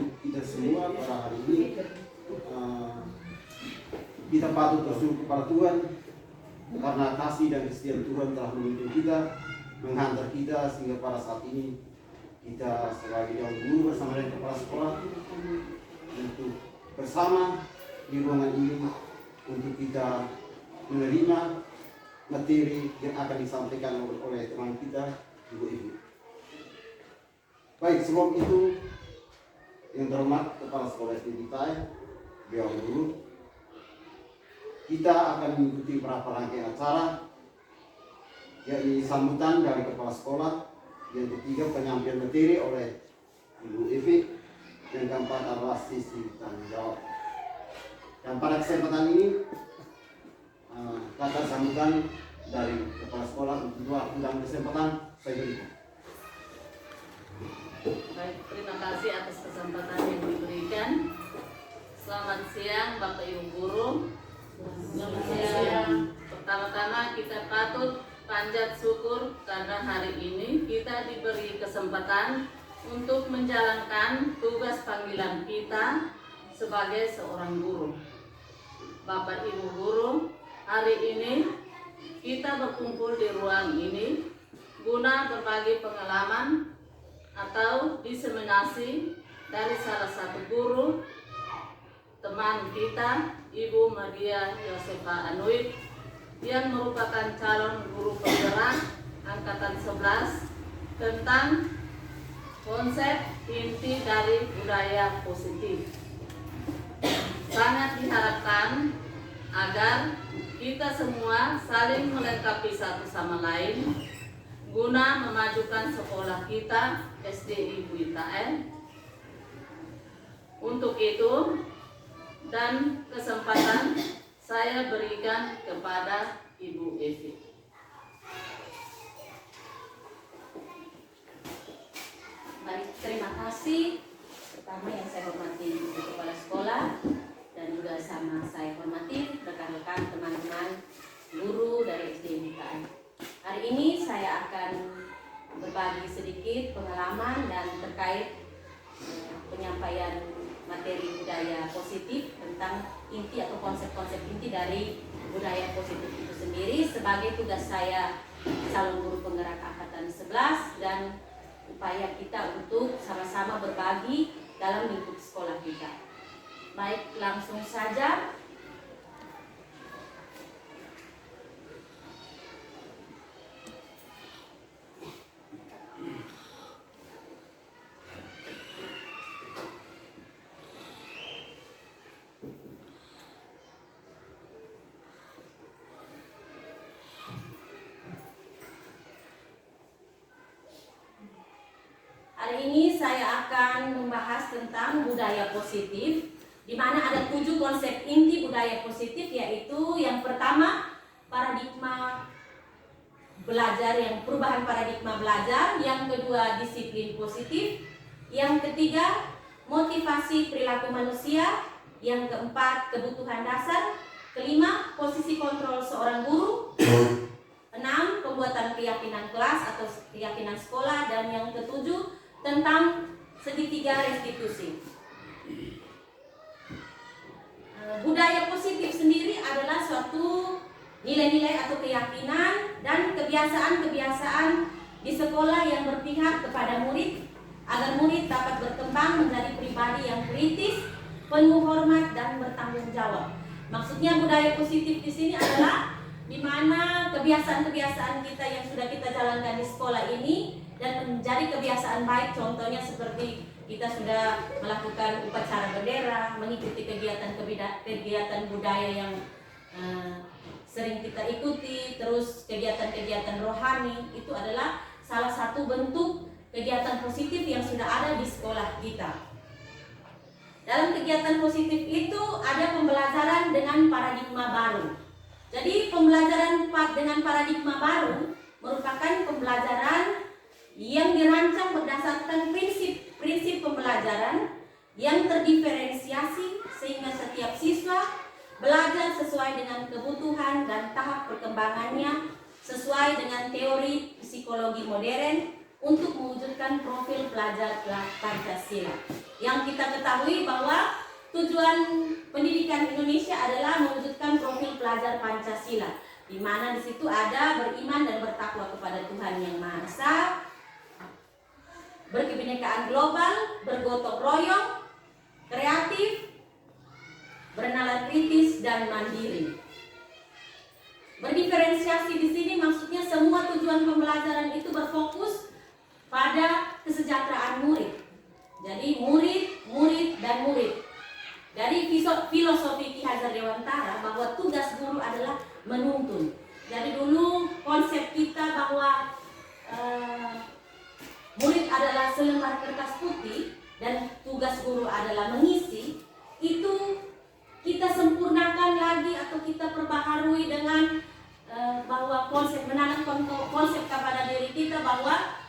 untuk kita semua pada hari ini. Kita patut bersyukur kepada Tuhan karena kasih dan kesetiaan Tuhan telah menuntun kita, menghantar kita sehingga pada saat ini kita sebagai dewan guru bersama dengan kepala sekolah untuk bersama di ruangan ini untuk kita menerima materi yang akan disampaikan oleh teman kita, Ibu. Baik, sebelum itu yang terhormat kepala sekolah SD kita, dewan guru, kita akan mengikuti beberapa rangkaian acara, yakni sambutan dari kepala sekolah, yang ketiga penyampaian materi oleh Ibu Evi, yang keempat adalah sesi tanya jawab. Dan pada kesempatan ini kata sambutan dari kepala sekolah untuk dalam kesempatan saya berikan. Baik, terima kasih atas kesempatan yang diberikan. Selamat siang Bapak Ibu Guru. Selamat siang. Pertama-tama kita patut panjat syukur karena hari ini kita diberi kesempatan untuk menjalankan tugas panggilan kita sebagai seorang guru. Bapak Ibu Guru, hari ini kita berkumpul di ruang ini guna berbagi pengalaman atau diseminasi dari salah satu guru teman kita, Ibu Maria Yosefa Anuit, yang merupakan calon guru penggerak angkatan 11 tentang konsep inti dari budaya positif. Sangat diharapkan agar kita semua saling melengkapi satu sama lain guna memajukan sekolah kita SD Ibu Itaen. Untuk itu dan kesempatan saya berikan kepada Ibu Evi. Baik, terima kasih. Pertama yang saya hormati Ibu Kepala Sekolah dan juga sama saya hormati rekan-rekan teman-teman guru dari SD Itaen. Hari ini saya akan berbagi sedikit pengalaman dan terkait penyampaian materi budaya positif tentang inti atau konsep-konsep inti dari budaya positif itu sendiri sebagai tugas saya calon guru penggerak angkatan 11 dan upaya kita untuk sama-sama berbagi dalam lingkup sekolah kita. Baik, langsung saja. Hari ini saya akan membahas tentang budaya positif, di mana ada 7 konsep inti budaya positif, yaitu yang pertama paradigma belajar, yang perubahan paradigma belajar, yang kedua disiplin positif, yang ketiga motivasi perilaku manusia, yang keempat kebutuhan dasar, kelima posisi kontrol seorang guru, 6 pembuatan keyakinan kelas atau keyakinan sekolah, dan yang ketujuh tentang segitiga restitusi. Budaya positif sendiri adalah suatu nilai-nilai atau keyakinan dan kebiasaan-kebiasaan di sekolah yang berpihak kepada murid agar murid dapat berkembang menjadi pribadi yang kritis, penuh hormat dan bertanggung jawab. Maksudnya budaya positif di sini adalah di mana kebiasaan-kebiasaan kita yang sudah kita jalankan di sekolah ini dan menjadi kebiasaan baik, contohnya seperti kita sudah melakukan upacara bendera, mengikuti kegiatan budaya yang sering kita ikuti, terus kegiatan-kegiatan rohani, itu adalah salah satu bentuk kegiatan positif yang sudah ada di sekolah kita. Dalam kegiatan positif itu ada pembelajaran dengan paradigma baru. Jadi pembelajaran dengan paradigma baru merupakan pembelajaran yang dirancang berdasarkan prinsip pembelajaran yang terdiferensiasi sehingga setiap siswa belajar sesuai dengan kebutuhan dan tahap perkembangannya sesuai dengan teori psikologi modern untuk mewujudkan profil pelajar Pancasila. Yang kita ketahui bahwa tujuan pendidikan Indonesia adalah mewujudkan profil pelajar Pancasila, di mana di situ ada beriman dan bertakwa kepada Tuhan Yang Maha Esa, berkebinekaan global, bergotong royong, kreatif, bernalar kritis dan mandiri. Berdiferensiasi di sini maksudnya semua tujuan pembelajaran itu berfokus pada kesejahteraan murid. Jadi murid, dan murid. Dari filosofi Ki Hajar Dewantara bahwa tugas guru adalah menuntun. Jadi dulu konsep kita bahwa murid adalah selembar kertas putih dan tugas guru adalah mengisi, itu kita sempurnakan lagi atau kita perbaharui dengan bahwa menanamkan konsep kepada diri kita bahwa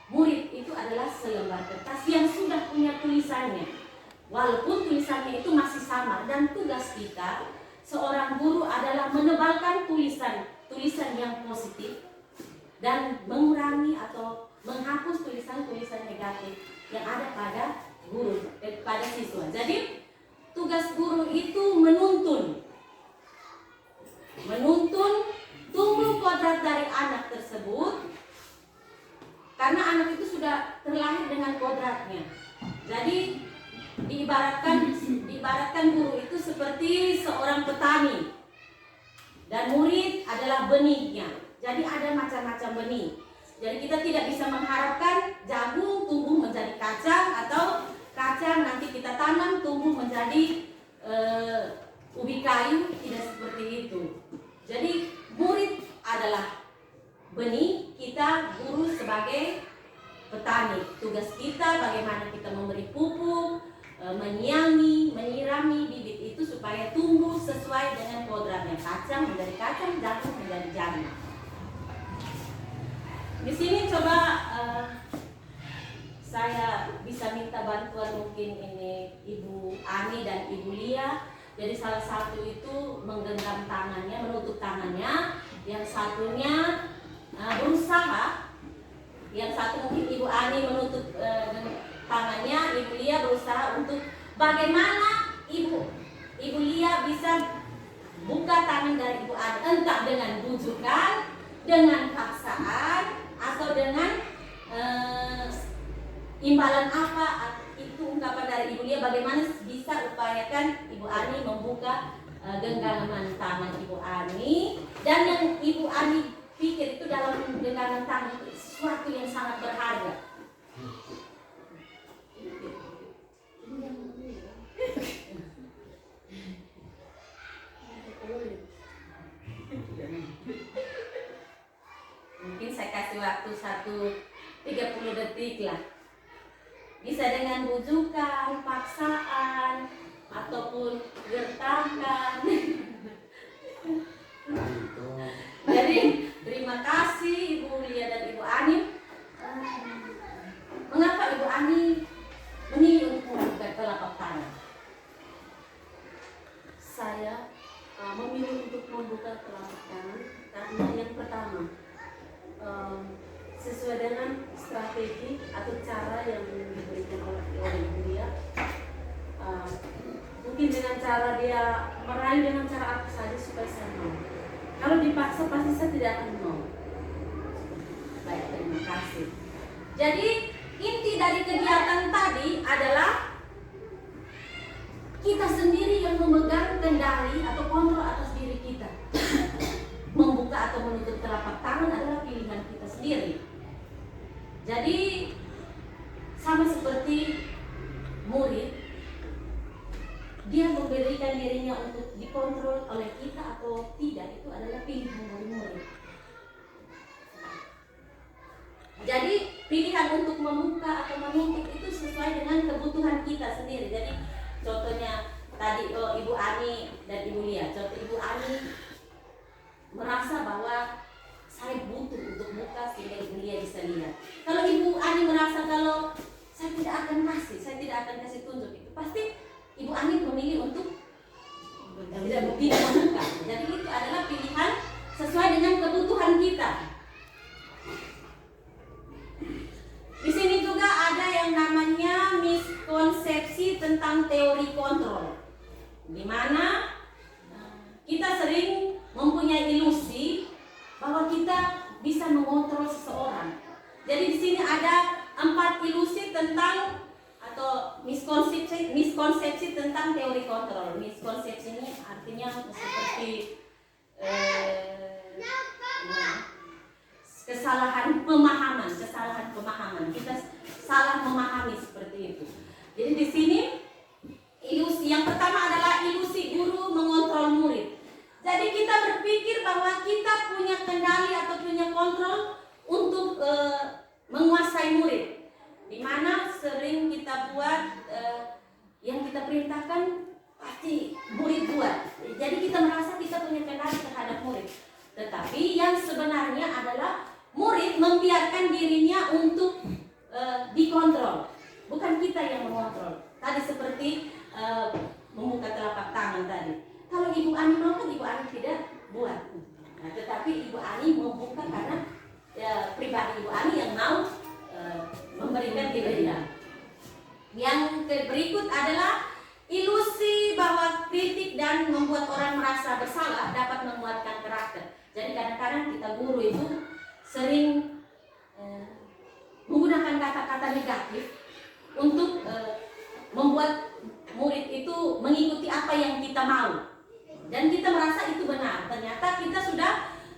murid itu adalah selembar kertas yang sudah punya tulisannya. Walaupun tulisannya itu masih samar, dan tugas kita seorang guru adalah menebalkan tulisan yang positif dan mengurangi atau menghapus tulisan-tulisan negatif yang ada pada guru, pada siswa. Jadi tugas guru itu menuntun tumbuh kodrat dari anak tersebut, karena anak itu sudah terlahir dengan kodratnya. Jadi diibaratkan guru itu seperti seorang petani dan murid adalah benihnya. Jadi ada macam-macam benih. Jadi kita tidak bisa mengharapkan jagung tumbuh menjadi kacang atau kacang nanti kita tanam tumbuh menjadi ubi kayu, tidak seperti itu. Jadi murid adalah benih, kita guru sebagai petani. Tugas kita bagaimana kita memberi pupuk, menyiangi, menyirami bibit itu supaya tumbuh sesuai dengan kodratnya. Kacang menjadi kacang, jagung menjadi jagung. Di sini coba saya bisa minta bantuan, mungkin ini Ibu Ani dan Ibu Lia. Jadi salah satu itu menggenggam tangannya, menutup tangannya, yang satunya berusaha, yang satu mungkin Ibu Ani menutup tangannya, Ibu Lia berusaha untuk bagaimana Ibu Lia bisa buka tangan dari Ibu Ani, entah dengan bujukan, dengan paksaan, atau dengan imbalan apa itu ungkapan dari Ibu Lia, bagaimana bisa upayakan Ibu Ani membuka genggaman tangan Ibu Ani. Dan yang Ibu Ani pikir itu dalam genggaman tangan itu sesuatu yang sangat berharga. Mungkin saya kasih waktu 30 detik lah. Bisa dengan bujukan, paksaan, ataupun gertakan. Jadi terima kasih Ibu Lia dan Ibu Ani. Mengapa Ibu Ani memilih untuk membuka telapak tangan? Saya memilih untuk membuka telapak tangan karena yang pertama, sesuai dengan strategi atau cara yang diberikan oleh Ibu Lia. Mungkin dengan cara dia meraih dengan cara apa saja supaya saya mau. Kalau dipaksa pasti saya tidak akan mau. Baik, terima kasih. Jadi inti dari kegiatan tadi adalah kita sendiri yang memegang kendali atau kontrol atas diri kita. Membuka atau menutup telapak tangan adalah pilihan kita sendiri. Jadi sama seperti murid, dia memberikan dirinya untuk dikontrol oleh kita atau tidak, itu adalah pilihan dari murid. Jadi pilihan untuk membuka atau menutup itu sesuai dengan kebutuhan kita sendiri. Jadi contohnya tadi Ibu Ani dan Ibu Lia. Contoh Ibu Ani merasa bahwa saya butuh untuk buka sehingga Ibu Lia bisa lihat. Kalau Ibu Ani merasa kalau saya tidak akan kasih tunjuk, itu pasti Ibu Ani memilih untuk tidak membuka. Jadi itu adalah pilihan sesuai dengan kebutuhan kita. Di sini juga ada yang namanya miskonsepsi tentang teori kontrol, di mana kita sering mempunyai ilusi bahwa kita bisa mengontrol seseorang. Jadi di sini ada 4 ilusi tentang atau miskonsepsi tentang teori kontrol. Miskonsepsi ini artinya seperti kesalahan pemahaman. Kita salah memahami seperti itu. Jadi di sini ilusi yang pertama adalah ilusi guru mengontrol murid. Jadi kita berpikir bahwa kita punya kendali atau punya kontrol untuk menguasai murid, di mana sering kita buat yang kita perintahkan pasti murid buat. Jadi kita merasa kita punya kendali terhadap murid. Tetapi yang sebenarnya adalah murid membiarkan dirinya untuk dikontrol, bukan kita yang mengontrol. Tadi seperti membuka telapak tangan tadi. Kalau Ibu Ani mau kan Ibu Ani tidak buat. Nah, tetapi Ibu Ani membuka karena pribadi Ibu Ani yang mau memberikan dirinya. Yang berikut adalah ilusi bahwa kritik dan membuat orang merasa bersalah dapat menguatkan karakter. Jadi kadang-kadang kita guru itu sering menggunakan kata-kata negatif untuk membuat murid itu mengikuti apa yang kita mau, dan kita merasa itu benar. Ternyata kita sudah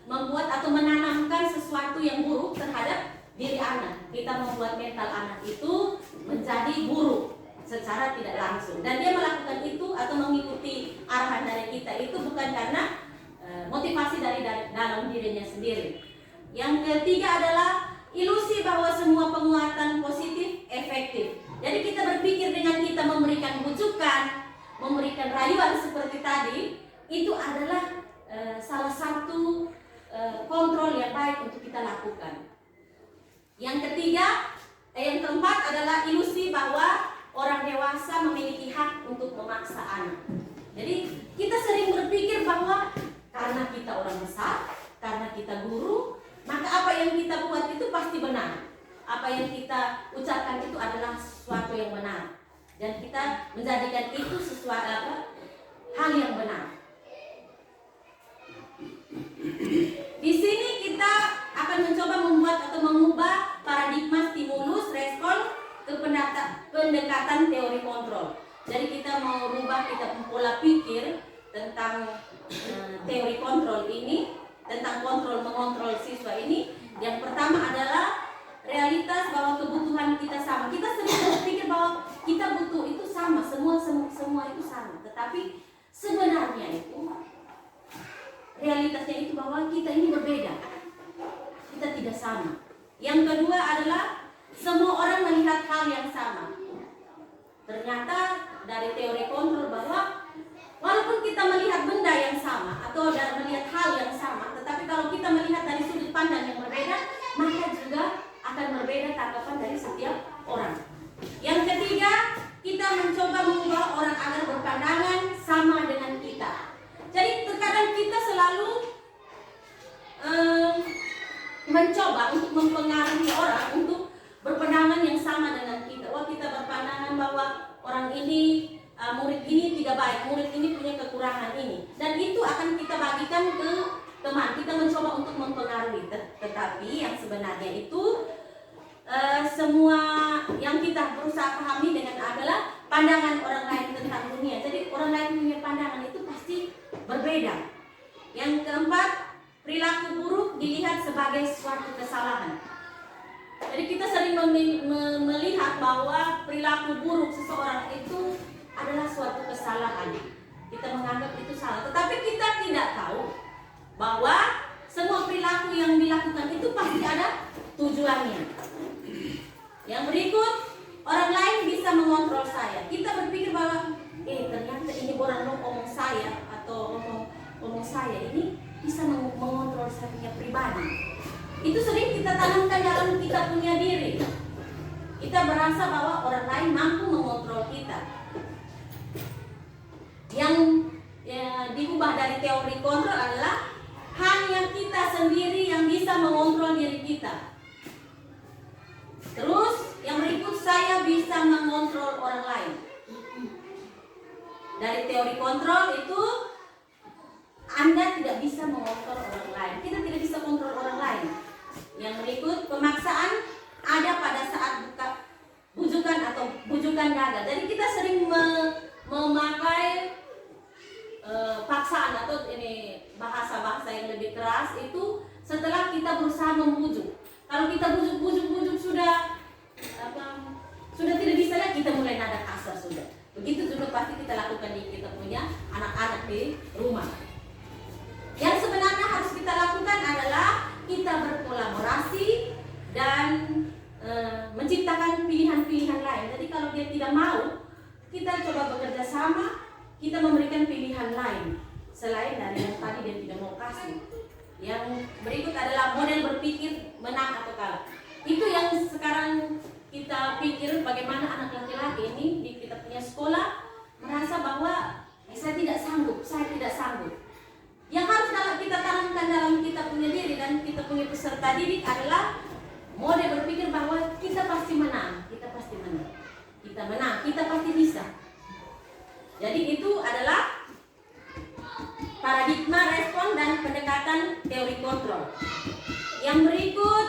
membuat atau menanamkan sesuatu yang buruk terhadap diri anak. Kita membuat mental anak itu menjadi buruk secara tidak langsung, dan dia melakukan itu atau mengikuti arahan dari kita itu bukan karena motivasi dari dalam dirinya sendiri. Yang ketiga adalah ilusi bahwa semua penguatan positif efektif. Jadi kita berpikir dengan kita memberikan bujukan, memberikan rayuan seperti tadi, itu adalah salah satu kontrol yang baik untuk kita lakukan. Yang keempat adalah ilusi bahwa orang dewasa memiliki hak untuk memaksa anak. Jadi kita sering berpikir bahwa karena kita orang besar, karena kita guru, maka apa yang kita buat itu pasti benar. Apa yang kita ucapkan itu adalah sesuatu yang benar, dan kita menjadikan itu sesuatu hal yang benar. Di sini kita akan mencoba membuat atau mengubah paradigma stimulus respon ke pendekatan teori kontrol. Jadi kita mau rubah kita pola pikir tentang teori kontrol ini, tentang kontrol mengontrol siswa ini. Yang pertama adalah realitas bahwa kebutuhan kita sama. Kita sering berpikir bahwa kita butuh itu sama, semua itu sama. Tetapi sebenarnya itu realitasnya itu bahwa kita ini berbeda. Kita tidak sama. Yang kedua adalah semua orang melihat hal yang sama. Ternyata dari teori kontrol bahwa walaupun kita melihat benda yang sama atau melihat hal yang sama, tetapi kalau kita melihat dari sudut pandang yang berbeda, maka juga akan berbeda tanggapan dari setiap orang. Yang ketiga, kita mencoba mengubah orang agar berpandangan sama dengan kita. Jadi terkadang kita selalu mencoba untuk mempengaruhi orang untuk berpandangan yang sama dengan kita. Wah, kita berpandangan bahwa orang ini, murid ini tidak baik, murid ini punya kekurangan ini, dan itu akan kita bagikan ke teman. Kita mencoba untuk mempengaruhi, tetapi yang sebenarnya itu semua yang kita berusaha pahami dengan adalah pandangan orang lain tentang dunia. Jadi orang lain punya pandangan itu pasti berbeda. Yang keempat, perilaku buruk dilihat sebagai suatu kesalahan. Jadi kita sering melihat bahwa perilaku buruk seseorang itu adalah suatu kesalahan. Kita menganggap itu salah, tetapi kita tidak tahu bahwa semua perilaku yang dilakukan itu pasti ada tujuannya. Yang berikut, orang lain bisa mengontrol saya. Kita berpikir bahwa ternyata ini orang ngomong saya atau ngomong saya ini bisa mengontrol saya punya pribadi. Itu sering kita tanamkan dalam kita punya diri. Kita berasa bahwa orang lain mampu mengontrol kita. Yang diubah dari teori kontrol adalah hanya kita sendiri yang bisa mengontrol diri kita. Terus yang berikut, saya bisa mengontrol orang lain. dari teori kontrol itu Anda tidak bisa mengontrol orang lain. Kita tidak bisa kontrol orang lain. Yang berikut, pemaksaan ada pada saat bujukan atau bujukan gagal. Jadi kita sering memakai paksaan atau ini bahasa-bahasa yang lebih keras itu setelah kita berusaha membujuk. Kalau kita bujuk sudah tidak bisa lagi, kita mulai nada kasar sudah. Begitu juga pasti kita lakukan di kita punya anak-anak di rumah. Yang sebenarnya harus kita lakukan adalah kita berkolaborasi dan menciptakan pilihan-pilihan lain. Jadi kalau dia tidak mau, kita coba bekerja sama, kita memberikan pilihan lain selain dari yang tadi dia tidak mau kasih. Yang berikut adalah model berpikir menang atau kalah. Itu yang sekarang kita pikir bagaimana anak laki-laki ini di kita punya sekolah merasa bahwa saya tidak sanggup. Yang harus kita tanamkan dalam kita punya diri dan kita punya peserta didik adalah model berpikir bahwa kita pasti menang, kita pasti bisa. Jadi itu adalah paradigma respon dan pendekatan teori kontrol. Yang berikut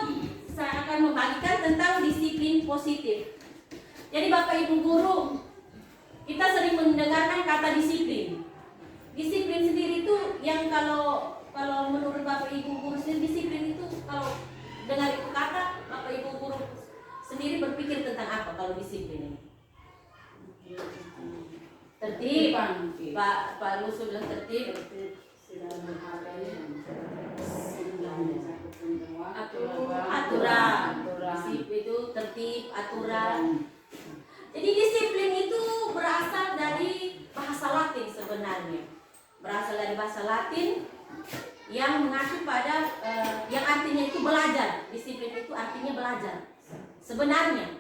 saya akan membagikan tentang disiplin positif. Jadi Bapak Ibu guru, kita sering mendengarkan kata disiplin. Disiplin sendiri itu yang kalau menurut Bapak Ibu guru sendiri, disiplin itu kalau dengar itu kata, Bapak Ibu guru sendiri berpikir tentang apa kalau disiplin ini? Tertib. Pak Lusu bilang tertib. Aturan. Disiplin itu tertib, aturan. Jadi disiplin itu berasal dari bahasa Latin sebenarnya. Berasal dari bahasa Latin yang mengacu pada yang artinya itu belajar. Disiplin itu artinya belajar sebenarnya.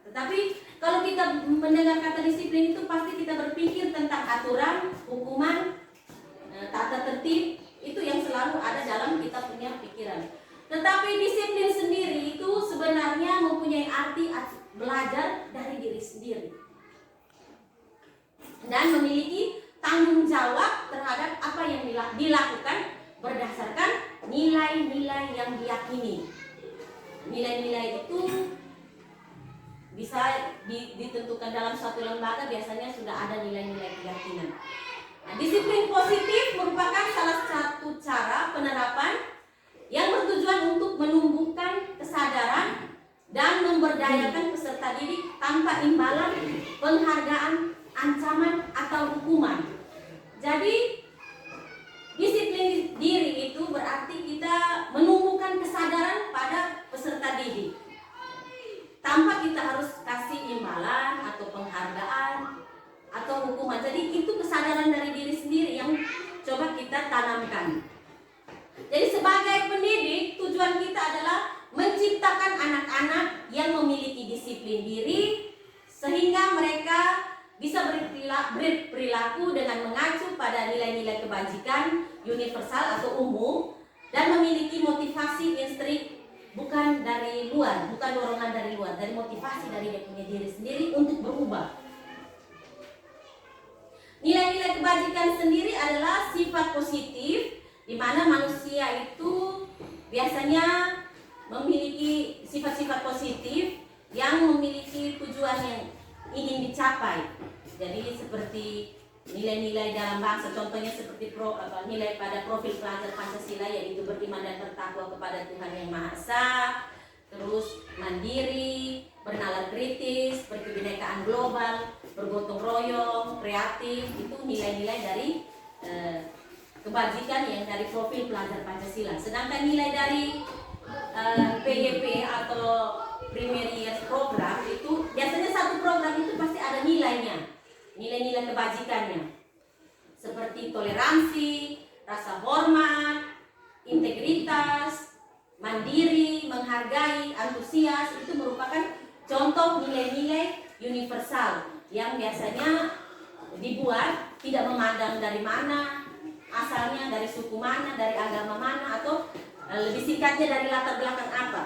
Tetapi kalau kita mendengar kata disiplin itu pasti kita berpikir tentang aturan, hukuman, tata tertib. Itu yang selalu ada dalam kita punya pikiran. Tetapi disiplin sendiri itu sebenarnya mempunyai arti belajar dari diri sendiri dan memiliki tanggung jawab terhadap apa yang dilakukan berdasarkan nilai-nilai yang diyakini. Nilai-nilai itu bisa ditentukan dalam suatu lembaga, biasanya sudah ada nilai-nilai keyakinan. Nah, disiplin positif merupakan salah satu cara penerapan yang bertujuan untuk menumbuhkan kesadaran dan memberdayakan peserta didik tanpa imbalan, penghargaan, ancaman, atau hukuman. Jadi disiplin diri itu berarti kita menumbuhkan kesadaran pada peserta didik tanpa kita harus kasih imbalan atau penghargaan atau hukuman. Jadi itu kesadaran dari diri sendiri yang coba kita tanamkan. Jadi sebagai pendidik, tujuan kita adalah menciptakan anak-anak yang memiliki disiplin diri sehingga mereka bisa berperilaku dengan mengacu pada nilai-nilai kebajikan universal atau umum dan memiliki motivasi instrik bukan dari luar, bukan dorongan dari luar, dari motivasi dari dia punya diri sendiri untuk berubah. Nilai-nilai kebajikan sendiri adalah sifat positif di mana manusia itu biasanya memiliki sifat-sifat positif yang memiliki tujuan yang ingin dicapai. Jadi seperti nilai-nilai dalam bangsa, contohnya seperti nilai pada profil pelajar Pancasila, yaitu beriman dan bertakwa kepada Tuhan Yang Maha Esa, terus mandiri, bernalar kritis, berkebinekaan global, bergotong royong, kreatif. Itu nilai-nilai dari kebajikan yang dari profil pelajar Pancasila. Sedangkan nilai dari PYP atau Primary Years Program itu biasanya satu program itu pasti ada nilainya, nilai-nilai kebajikannya seperti toleransi, rasa hormat, integritas, mandiri, menghargai, antusias. Itu merupakan contoh nilai-nilai universal yang biasanya dibuat tidak memandang dari mana asalnya, dari suku mana, dari agama mana, atau lebih singkatnya dari latar belakang apa.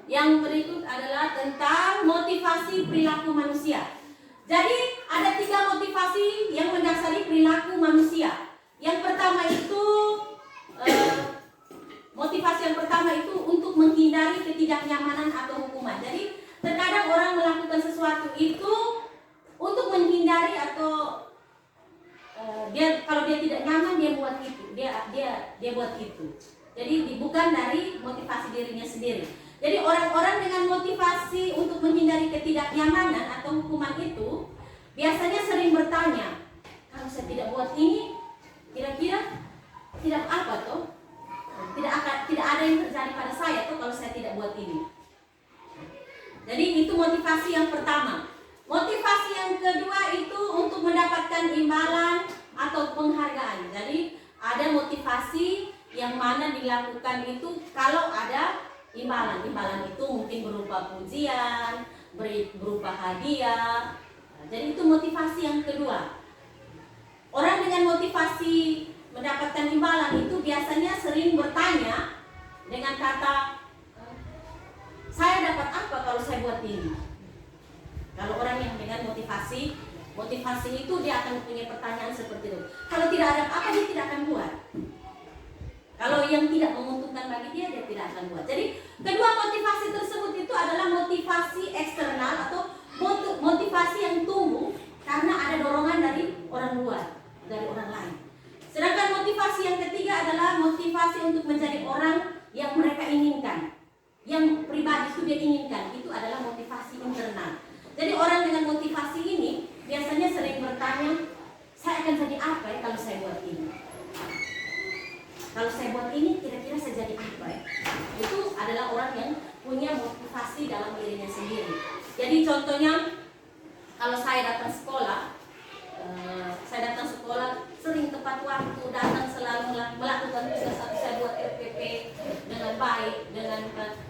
Yang berikut adalah tentang motivasi perilaku manusia. Jadi ada 3 motivasi yang mendasari perilaku manusia. Yang pertama itu motivasi yang pertama itu untuk menghindari ketidaknyamanan atau hukuman. Jadi terkadang orang melakukan sesuatu itu untuk menghindari atau kalau dia tidak nyaman dia buat itu, dia buat itu. Jadi bukan dari motivasi dirinya sendiri. Jadi orang-orang dengan motivasi untuk menghindari ketidaknyamanan atau hukuman itu biasanya sering bertanya, kalau saya tidak buat ini, kira-kira tidak apa toh? Tidak ada yang terjadi pada saya tuh kalau saya tidak buat ini. Jadi itu motivasi yang pertama. Motivasi yang kedua itu untuk mendapatkan imbalan atau penghargaan. Jadi ada motivasi yang mana dilakukan itu kalau ada imbalan. Imbalan itu mungkin berupa pujian, berupa hadiah. Jadi itu motivasi yang kedua. Orang dengan motivasi mendapatkan imbalan itu biasanya sering bertanya dengan kata, saya dapat apa kalau saya buat ini? Kalau orang yang dengan motivasi itu dia akan punya pertanyaan seperti itu. Kalau tidak ada apa, dia tidak akan buat. Kalau yang tidak menguntungkan bagi dia tidak akan buat. Jadi kedua motivasi tersebut itu adalah motivasi eksternal atau motivasi yang tumbuh karena ada dorongan dari orang luar, dari orang lain. Sedangkan motivasi yang ketiga adalah motivasi untuk menjadi orang yang mereka inginkan, yang pribadi itu dia inginkan. Itu adalah motivasi internal. Jadi orang dengan motivasi ini biasanya sering bertanya, saya akan jadi apa ya kalau saya buat ini? Kalau saya buat ini, kira-kira saya jadi apa ya? Itu adalah orang yang punya motivasi dalam dirinya sendiri. Jadi contohnya, kalau saya datang sekolah sering tepat waktu, datang selalu melakukan tugas satu, saya buat RPP dengan baik,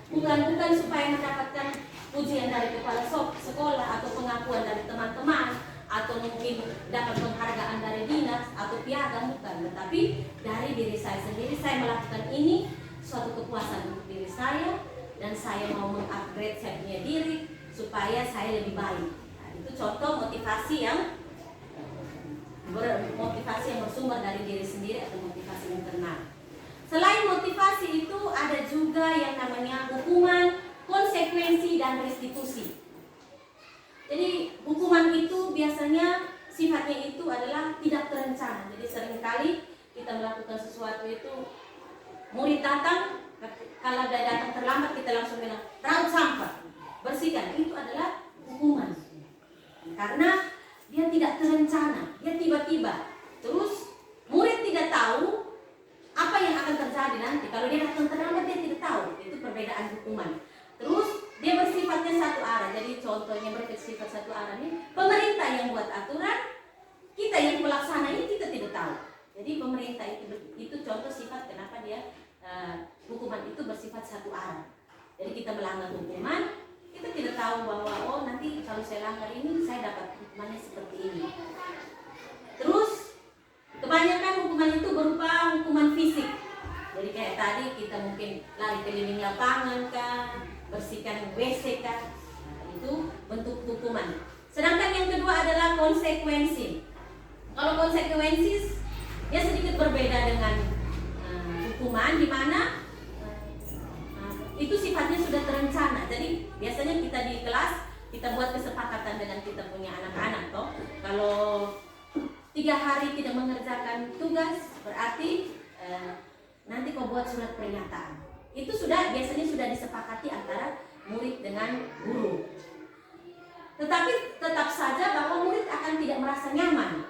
bukan supaya mendapatkan pujian dari kepala sekolah atau pengakuan dari teman-teman atau mungkin dapat penghargaan dari dinas atau piagam, bukan, tetapi dari diri saya sendiri. Saya melakukan ini suatu kepuasan untuk diri saya dan saya mau mengupgrade saya punya diri supaya saya lebih baik. Nah, itu contoh motivasi yang bersumber dari diri sendiri atau motivasi internal. Selain motivasi itu ada juga yang namanya hukuman, konsekuensi, dan restitusi. Jadi hukuman itu biasanya sifatnya itu adalah tidak terencana. Jadi seringkali kita melakukan sesuatu itu, murid datang, kalau dia datang terlambat kita langsung bilang raut sampah, bersihkan. Itu adalah hukuman karena dia tidak terencana, dia tiba-tiba. Terus murid tidak tahu apa yang akan terjadi nanti. Kalau dia datang terlambat dia tidak tahu. Itu perbedaan hukuman. Terus dia bersifatnya satu arah. Jadi contohnya bersifat satu arah ini, pemerintah yang buat aturan, kita yang pelaksana ini kita tidak tahu. Jadi pemerintah itu contoh sifat kenapa dia hukuman itu bersifat satu arah. Jadi kita melanggar hukuman, kita tidak tahu bahwa oh nanti kalau saya langgar ini saya dapat hukumannya seperti ini. Terus kebanyakan hukuman itu berupa hukuman fisik. Jadi kayak tadi kita mungkin lari keliling lapangan kan, bersihkan WC kan, nah, itu bentuk hukuman. Sedangkan yang kedua adalah konsekuensi. Kalau konsekuensi dia sedikit berbeda dengan hukuman, di mana itu sifatnya sudah terencana. Jadi biasanya kita di kelas kita buat kesepakatan dengan kita punya anak-anak toh. Kalau 3 hari tidak mengerjakan tugas berarti nanti kau buat surat pernyataan. Itu biasanya sudah disepakati antara murid dengan guru. Tetapi tetap saja bahwa murid akan tidak merasa nyaman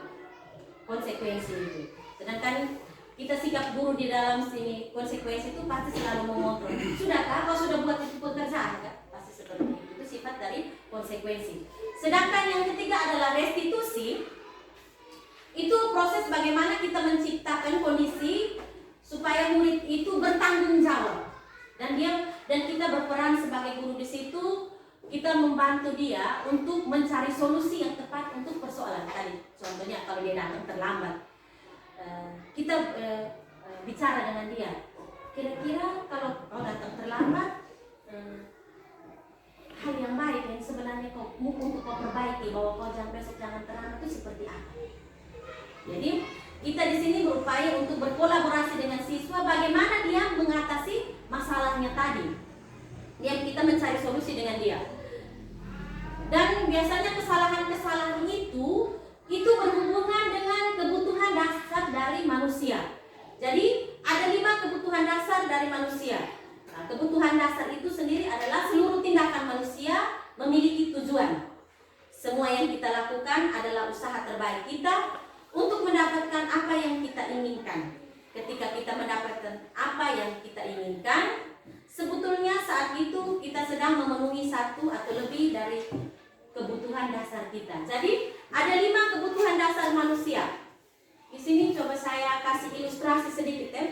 konsekuensi itu. Sedangkan kita sikap guru di dalam sini konsekuensi itu pasti selalu mengontrol. Sudahkah kau sudah buat itu pekerjaan kan? Pasti seperti itu. Itu sifat dari konsekuensi. Sedangkan yang ketiga adalah restitusi. Itu proses bagaimana kita menciptakan kondisi supaya murid itu bertanggung jawab. Dan kita berperan sebagai guru di situ, kita membantu dia untuk mencari solusi yang tepat untuk persoalan tadi. Contohnya kalau dia datang terlambat, kita bicara dengan dia. Kira-kira kalau kau datang terlambat, hal yang baik yang sebenarnya untuk kau perbaiki nanti bahwa kau besok jangan terlambat itu seperti apa. Jadi kita di sini berupaya untuk berkolaborasi dengan siswa bagaimana dia mengatasi masalahnya tadi. Yang kita mencari solusi dengan dia. Dan biasanya kesalahan-kesalahan itu berhubungan dengan kebutuhan dasar dari manusia. Jadi ada 5 kebutuhan dasar dari manusia. Nah, kebutuhan dasar itu sendiri adalah seluruh tindakan manusia memiliki tujuan. Semua yang kita lakukan adalah usaha terbaik kita untuk mendapatkan apa yang kita inginkan. Ketika kita mendapatkan apa yang kita inginkan, sebetulnya saat itu kita sedang memenuhi satu atau lebih dari kebutuhan dasar kita. Jadi ada 5 kebutuhan dasar manusia. Di sini coba saya kasih ilustrasi sedikit ya.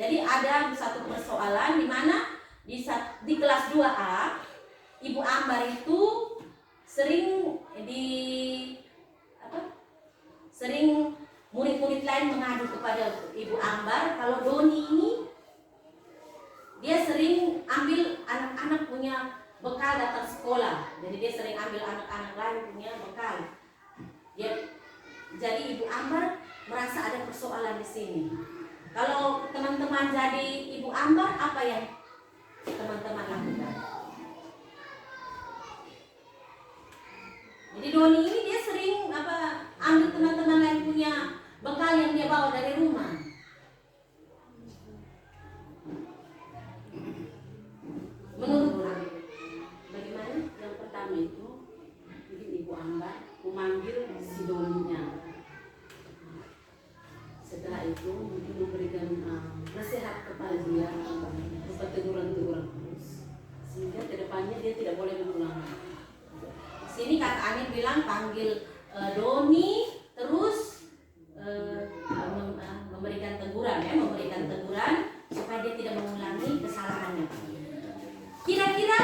Jadi ada satu persoalan di mana di kelas 2A Ibu Ambar itu sering murid-murid lain mengadu kepada Ibu Ambar kalau Doni ini dia sering ambil anak-anak punya bekal datang sekolah. Jadi dia sering ambil anak-anak lain punya bekal. Jadi Ibu Ambar merasa ada persoalan di sini. Kalau teman-teman jadi Ibu Ambar, apa yang teman-teman lakukan? Jadi Doni ini dia sering ambil teman-teman lain punya bekal yang dia bawa dari rumah. Menurut Bagaimana? Yang pertama itu mungkin Ibu Ambar memanggil si Doninya. Setelah itu mungkin memberikan nasihat kepada dia berupa teguran-teguran terus sehingga kedepannya dia tidak boleh mengulangi. Sini Kak Ani bilang panggil Doni terus memberikan teguran supaya dia tidak mengulangi kesalahannya. Kira-kira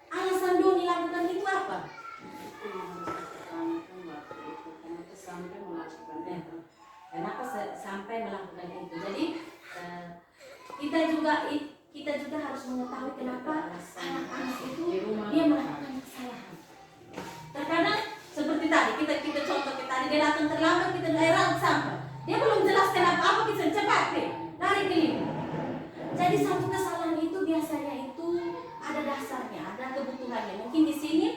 alasan Doni lakukan itu apa? Kenapa sampai melakukan itu? Jadi kita juga harus mengetahui kenapa anak-anak itu dia melakukan kesalahan. Terkadang seperti tadi kita contoh tadi dia datang terlambat, kita daerah sampah. Dia belum jelaskan apa-apa, kita cepat deh lari keliling. Jadi satu kesalahan itu biasanya itu ada dasarnya, ada kebutuhannya. Mungkin di sini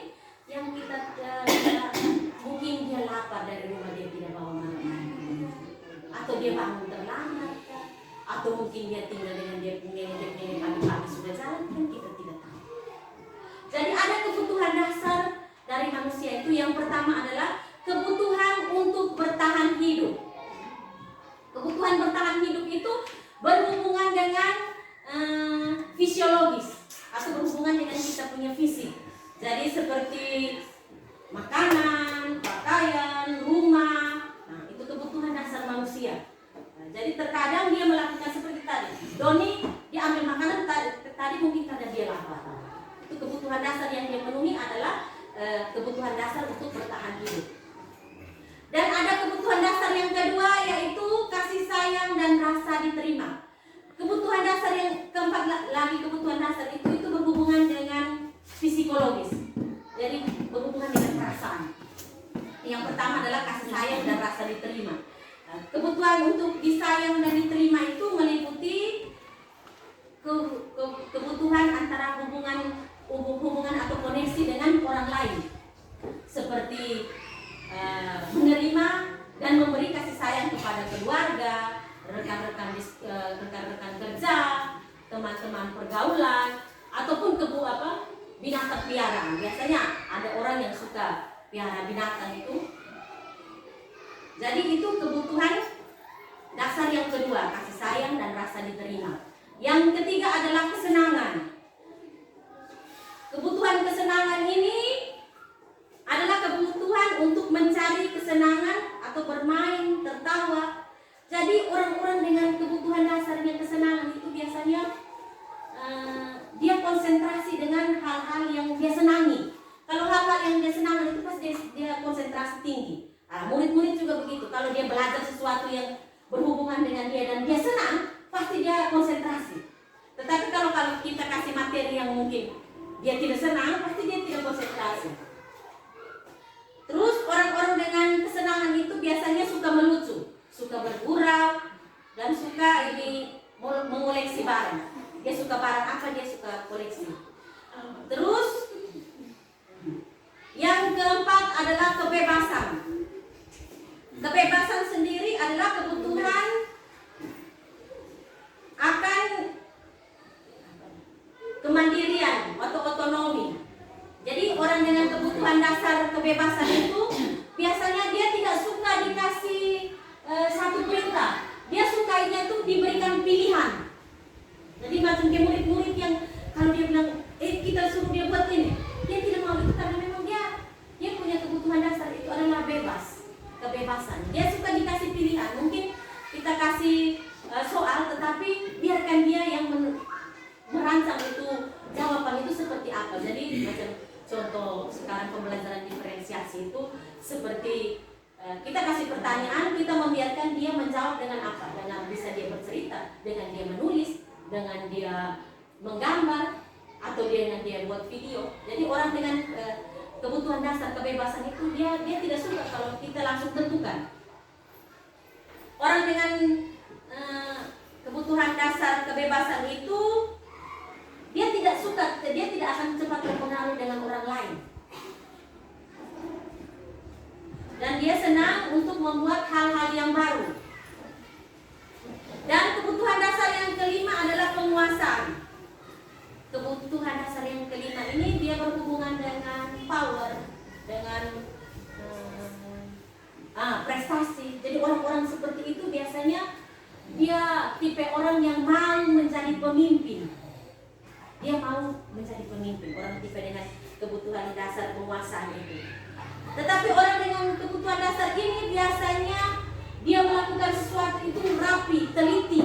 yang kita mungkin dia lapar dari rumah, dia tidak bawa makanan, atau dia bangun terlambat, atau mungkin dia tinggal dengan dia punya pagi-pagi sudah jalan, kan kita tidak tahu. Jadi ada kebutuhan dasar dari manusia itu. Yang pertama adalah kebutuhan untuk bertahan hidup. Kebutuhan bertahan hidup itu berhubungan dengan fisiologis atau berhubungan dengan kita punya fisik. Jadi seperti makanan, pakaian, rumah, nah itu kebutuhan dasar manusia. Nah, jadi terkadang dia melakukan seperti tadi. Doni dia ambil makanan tadi mungkin karena dia lapar. Itu kebutuhan dasar yang dia penuhi adalah kebutuhan dasar untuk bertahan hidup. Dan ada kebutuhan dasar yang kedua, yaitu kasih sayang dan rasa diterima. Kebutuhan dasar yang keempat lagi, kebutuhan dasar itu berhubungan dengan psikologis. Jadi berhubungan dengan perasaan. Yang pertama adalah kasih sayang dan rasa diterima. Nah, kebutuhan untuk disayang dan diterima itu meliputi kebutuhan antara hubungan atau koneksi dengan orang lain, seperti menerima dan memberi kasih sayang kepada keluarga, rekan-rekan kerja, teman-teman pergaulan, ataupun binatang piaraan. Biasanya ada orang yang suka piara binatang itu. Jadi itu kebutuhan dasar yang kedua, kasih sayang dan rasa diterima. Yang ketiga adalah kesenangan. Kebutuhan kesenangan ini adalah kebutuhan untuk mencari kesenangan atau bermain, tertawa. Jadi orang-orang dengan kebutuhan dasarnya kesenangan itu biasanya dia konsentrasi dengan hal-hal yang dia senangi. Kalau hal-hal yang dia senangi itu pasti dia konsentrasi tinggi. Nah, murid-murid juga begitu. Kalau dia belajar sesuatu yang berhubungan dengan dia dan dia senang, pasti dia konsentrasi. Tetapi kalau kita kasih materi yang mungkin dia tidak senang, pasti dia tidak konsentrasi. adalah kebebasan. Kebebasan sendiri adalah kebutuhan akan kemandirian atau otonomi. Jadi orang dengan kebutuhan dasar kebebasan itu biasanya dia tidak suka dikasih satu perintah. Dia sukainya itu diberikan pilihan. Jadi macam kayak murid-murid yang kalau dia bilang, kita suruh dia buat ini, dia tidak mau itu karena memang dia punya kebutuhan dasar itu adalah bebas, kebebasan. Dia suka dikasih pilihan. Mungkin kita kasih soal, tetapi biarkan dia yang merancang itu jawaban itu seperti apa. Jadi macam contoh sekarang pembelajaran diferensiasi itu seperti kita kasih pertanyaan, kita membiarkan dia menjawab dengan apa, dengan bisa dia bercerita, dengan dia menulis, dengan dia menggambar, atau dengan dia buat video. Jadi orang dengan kebutuhan dasar kebebasan itu dia tidak suka kalau kita langsung tentukan. Orang dengan kebutuhan dasar kebebasan itu dia tidak suka, dia tidak akan cepat terpengaruh dengan orang lain. Dan dia senang untuk membuat hal-hal yang baru. Dan kebutuhan dasar yang kelima adalah penguasaan. Kebutuhan dasar yang kelima ini dia berhubungan dengan power, dengan prestasi. Jadi orang-orang seperti itu biasanya dia tipe orang yang mau menjadi pemimpin. Dia mau menjadi pemimpin, orang tipe dengan kebutuhan dasar penguasaan itu. Tetapi orang dengan kebutuhan dasar ini biasanya dia melakukan sesuatu itu rapi, teliti.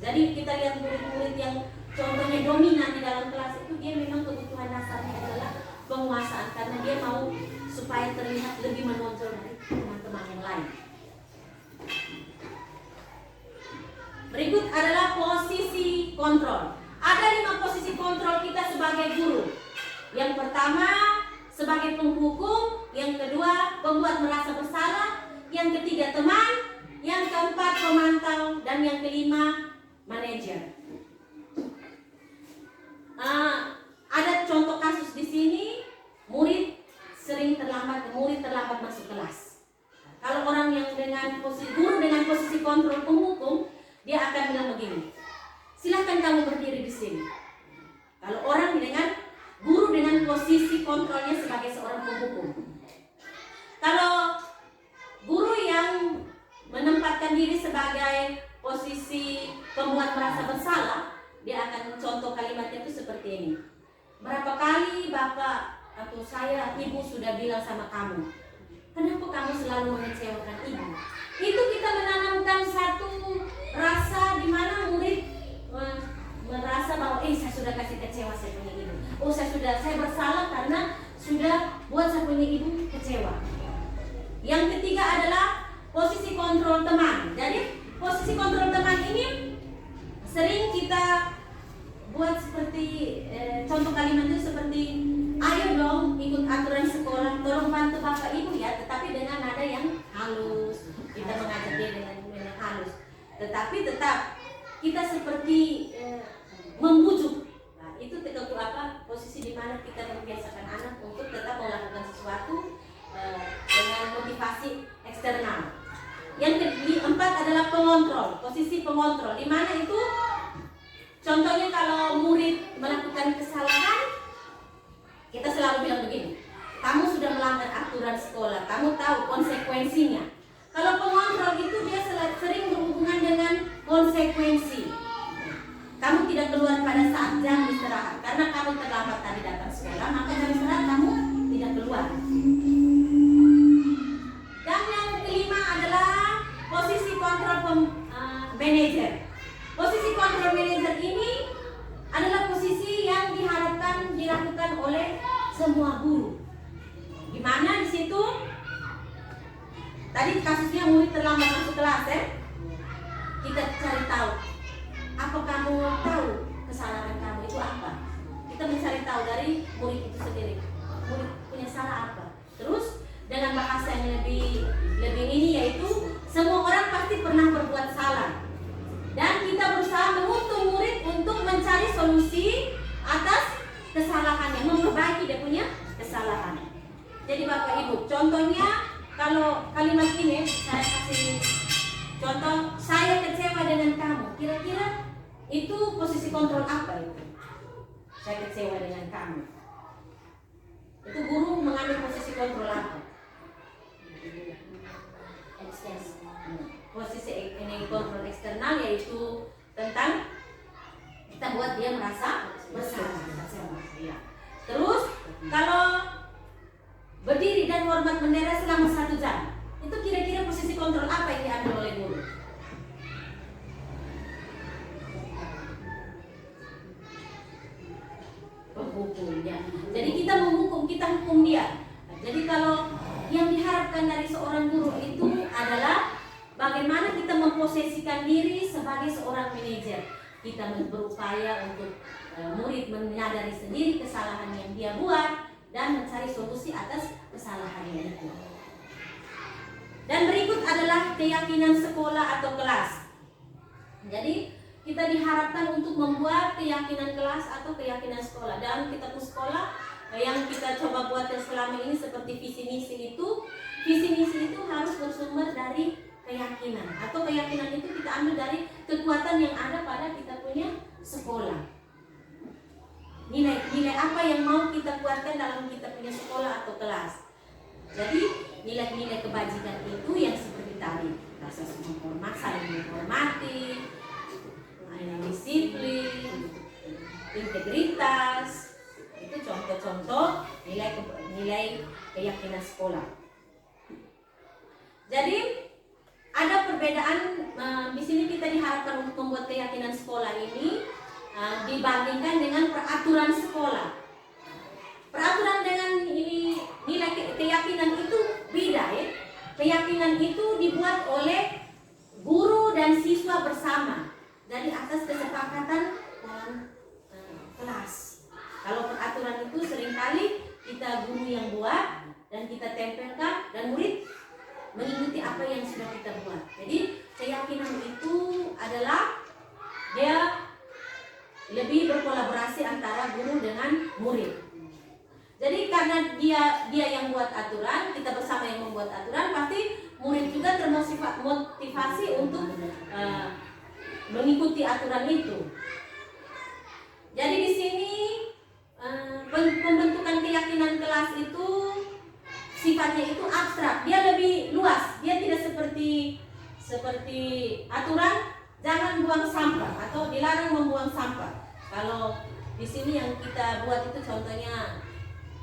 Jadi kita lihat murid-murid yang contohnya dominan di dalam kelas itu, dia memang kebutuhan dasarnya adalah penguasaan, karena dia mau supaya terlihat lebih menonjol dari teman-teman yang lain. Berikut adalah posisi kontrol. Ada 5 posisi kontrol kita sebagai guru. Yang pertama sebagai penghukum, yang kedua pembuat merasa bersalah, yang ketiga teman, yang keempat pemantau, dan yang kelima manajer. Ada contoh kasus di sini, murid terlambat masuk kelas. Kalau orang yang dengan posisi guru dengan posisi kontrol penghukum, dia akan bilang begini, silahkan kamu berdiri di sini. Kalau orang dengan guru dengan posisi kontrolnya sebagai seorang penghukum. Kalau guru yang menempatkan diri sebagai posisi pembuat merasa bersalah, dia akan contoh kalimatnya itu seperti ini. Berapa kali bapak atau saya, ibu sudah bilang sama kamu, kenapa kamu selalu mengecewakan ibu? Itu kita menanamkan satu rasa di mana murid merasa bahwa saya sudah kasih kecewa saya punya ibu. Saya bersalah karena sudah buat saya punya ibu kecewa. Yang ketiga adalah posisi kontrol teman. Jadi posisi kontrol teman ini sering kita buat seperti contoh kalimat itu seperti, ayo dong ikut aturan sekolah, tolong bantu bapak ibu ya, tetapi dengan nada yang halus. Kita mengajak dia dengan halus, tetapi tetap kita seperti membujuk. Nah, itu posisi di mana kita membiasakan anak untuk tetap melakukan sesuatu dengan motivasi eksternal. Yang keempat adalah pengontrol, posisi pengontrol, di mana itu contohnya kalau murid melakukan kesalahan, kita selalu bilang begini, kamu sudah melanggar aturan sekolah, kamu tahu konsekuensinya. Kalau pengontrol itu dia sering berhubungan dengan konsekuensi. Kamu tidak keluar pada saat jam istirahat karena kamu terlambat tadi datang sekolah, maka jam istirahat kamu tidak keluar. Dan yang kelima adalah posisi kontrol manajer. Posisi kontrol manajer ini adalah posisi yang diharapkan dilakukan oleh semua guru. Di mana di situ tadi kasusnya murid terlambat masuk kelas, kita cari tahu, apa kamu tahu kesalahan kamu itu apa? Kita mencari tahu dari murid itu sendiri. Jadi Bapak Ibu, contohnya kalau kalimat ini saya kasih contoh, saya kecewa dengan kamu. Kira-kira itu posisi kontrol apa itu? Saya kecewa dengan kamu. Itu guru mengambil posisi kontrol apa? Posisi ini kontrol eksternal, yaitu tentang kita buat dia merasa bersalah. Ya. Terus kalau berdiri dan hormat bendera selama 1 jam, itu kira-kira posisi kontrol apa yang diambil oleh guru? Penghukum ya. Jadi kita menghukum, kita hukum dia. Jadi kalau yang diharapkan dari seorang guru itu adalah bagaimana kita memposisikan diri sebagai seorang manajer. Kita berupaya untuk murid menyadari sendiri kesalahan yang dia buat dan mencari solusi atas kesalahannya itu. Dan berikut adalah keyakinan sekolah atau kelas. Jadi kita diharapkan untuk membuat keyakinan kelas atau keyakinan sekolah. Dalam kitab sekolah yang kita coba buat selama ini seperti visi misi itu harus bersumber dari keyakinan, atau keyakinan itu kita ambil dari kekuatan yang ada pada kita punya sekolah. Nilai apa yang mau kita kuatkan dalam kita punya sekolah atau kelas. Jadi nilai-nilai kebajikan itu yang seperti tadi, rasa menghormati, saling menghormati, disiplin, integritas, itu contoh-contoh nilai keyakinan sekolah. Jadi ada perbedaan di sini kita diharapkan untuk membuat keyakinan sekolah ini dibandingkan dengan peraturan sekolah. Peraturan dengan ini nilai keyakinan itu beda ya. Keyakinan itu dibuat oleh guru dan siswa bersama dari atas kesepakatan dalam kelas. Kalau peraturan itu seringkali kita guru yang buat dan kita tempelkan dan murid mengikuti apa yang sudah kita buat. Jadi keyakinan itu adalah dia lebih berkolaborasi antara guru dengan murid. Jadi karena dia yang buat aturan, kita bersama yang membuat aturan, pasti murid juga termotivasi untuk mengikuti aturan itu. Jadi di sini pembentukan keyakinan kelas itu sifatnya itu abstrak, dia lebih luas, dia tidak seperti aturan jangan buang sampah atau dilarang membuang sampah. Kalau di sini yang kita buat itu contohnya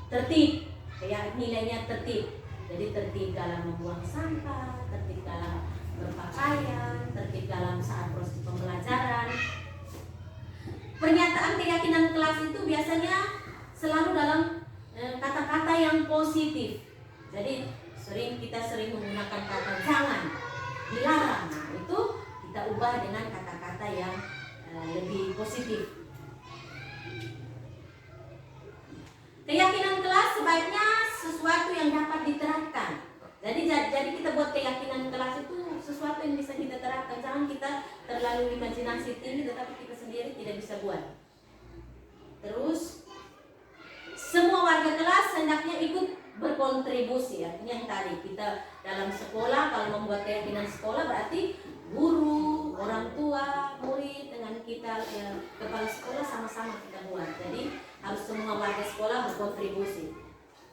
tertib, kayak nilainya tertib. Jadi tertib dalam membuang sampah, tertib dalam berpakaian, tertib dalam saat proses pembelajaran. Pernyataan keyakinan kelas itu biasanya selalu dalam kata-kata yang positif. Jadi kita sering menggunakan kata jangan, dilarang. Nah, itu kita ubah dengan kata-kata yang lebih positif. Keyakinan kelas sebaiknya sesuatu yang dapat diterapkan. Jadi kita buat keyakinan kelas itu sesuatu yang bisa kita terapkan. Jangan kita terlalu imajinasi tinggi tetapi kita sendiri tidak bisa buat. Terus semua warga kelas hendaknya ikut berkontribusi. Artinya yang tadi kita dalam sekolah, kalau membuat keyakinan sekolah berarti guru, orang tua, murid dengan kita kepala sekolah sama-sama kita buat. Jadi harus semua warga sekolah berkontribusi.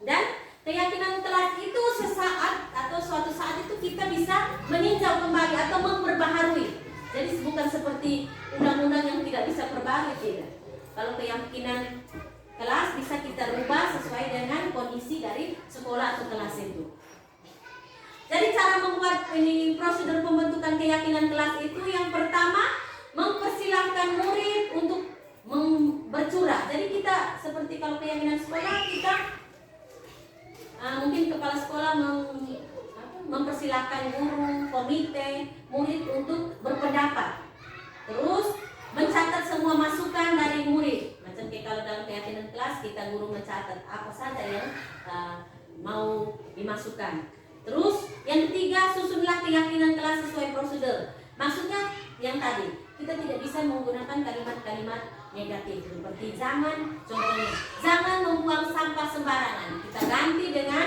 Dan keyakinan kelas itu sesaat atau suatu saat itu kita bisa meninjau kembali atau memperbaharui. Jadi bukan seperti undang-undang yang tidak bisa perbaharui, tidak. Kalau keyakinan kelas bisa kita rubah sesuai dengan kondisi dari sekolah atau kelas itu. Jadi cara membuat ini prosedur pembentukan keyakinan kelas itu yang pertama mempersilahkan murid untuk bercurah. Jadi kita seperti kalau keyakinan sekolah kita mungkin kepala sekolah mempersilahkan guru, komite, murid untuk berpendapat. Terus mencatat semua masukan dari murid. Macam kayak kalau dalam keyakinan kelas kita guru mencatat apa saja yang mau dimasukkan. Terus yang ketiga, susunlah keyakinan kelas sesuai prosedur. Maksudnya yang tadi, kita tidak bisa menggunakan kalimat-kalimat negatif seperti jangan, contohnya jangan membuang sampah sembarangan. Kita ganti dengan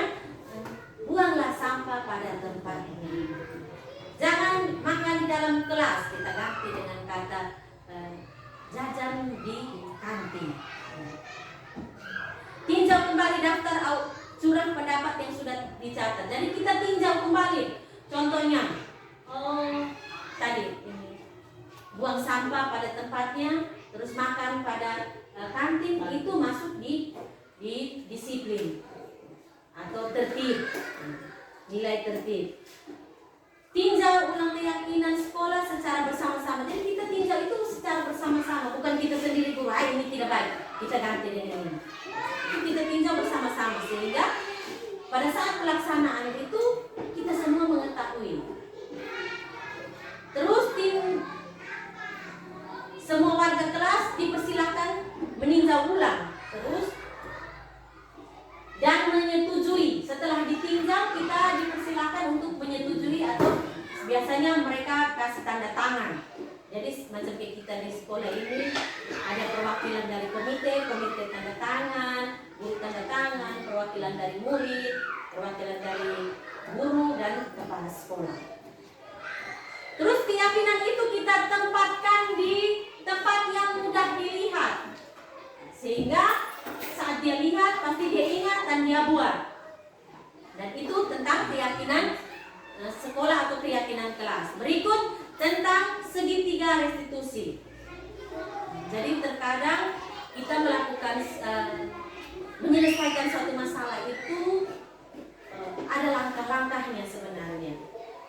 dalam kelas, kita ganti dengan kata jajan di kantin. Tinjau kembali daftar surat pendapat yang sudah dicatat. Jadi kita tinjau kembali. Contohnya, tadi ini buang sampah pada tempatnya, terus makan pada kantin, itu masuk di disiplin atau tertib, nilai tertib. Tinjau ulang keyakinan sekolah secara bersama-sama. Jadi kita tinjau itu secara bersama-sama, bukan kita sendiri guru, ini tidak baik, kita ganti dengan ini. Itu kita tinjau bersama-sama sehingga pada saat pelaksanaan itu kita semua mengetahui. Terus semua warga kelas dipersilakan meninjau ulang terus dan menyetujui. Setelah ditinjau kita dipersilakan untuk menyetujui atau biasanya mereka kasih tanda tangan. Jadi macam kayak kita di sekolah ini ada perwakilan dari komite tanda tangan, guru tanda tangan, perwakilan dari murid, perwakilan dari guru dan kepala sekolah. Terus keyakinan itu kita tempatkan di tempat yang mudah dilihat, sehingga saat dia lihat pasti dia ingat dan dia buat. Dan itu tentang keyakinan sekolah atau keyakinan kelas. Berikut tentang segitiga restitusi. Jadi terkadang kita melakukan menyelesaikan suatu masalah itu ada langkah-langkahnya sebenarnya.